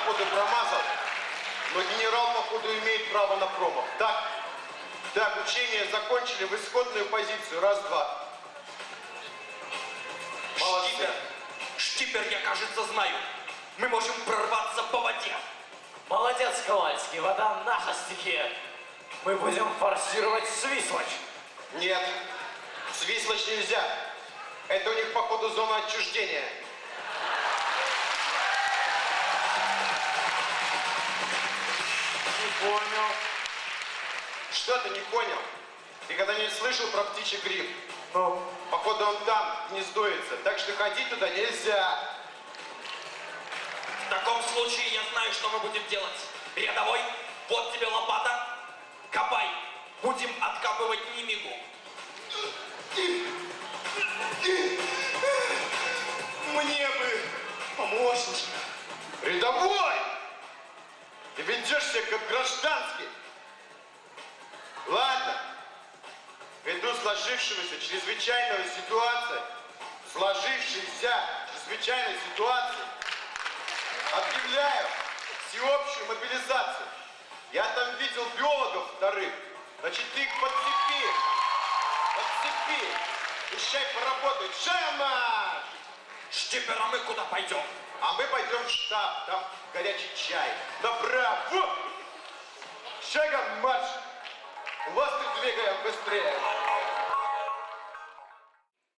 походу, промазал. Но генерал, походу, имеет право на промах. Так? Так, учения закончили в исходную позицию. Раз, два. Молодцы. Штипер, я, кажется, знаю. Мы можем прорваться по воде. Молодец, Ковальский, вода наша стихия. Мы будем форсировать Свислочь. Нет, Свислочь нельзя. Это у них, походу, зона отчуждения. Не понял. Что ты не понял? Ты когда-нибудь слышал про птичий гриб? Ну? Походу, он там гнездуется, так что ходить туда нельзя. В таком случае я знаю, что мы будем делать. Рядовой, вот тебе лопата. Копай. Будем откапывать Нимигу. Мне бы помощник. Рядовой! Ты ведешь себя как гражданский. Ладно. Ввиду сложившейся чрезвычайной ситуации, объявляю всеобщую мобилизацию. Я там видел биологов вторых. Значит, ты их подцепи. Подцепи. Пущай поработают. Шамаш! Штипер, а мы куда пойдем? А мы пойдем в штаб. Там горячий чай. Направо. Шагом марш. У вас тут двигаем быстрее.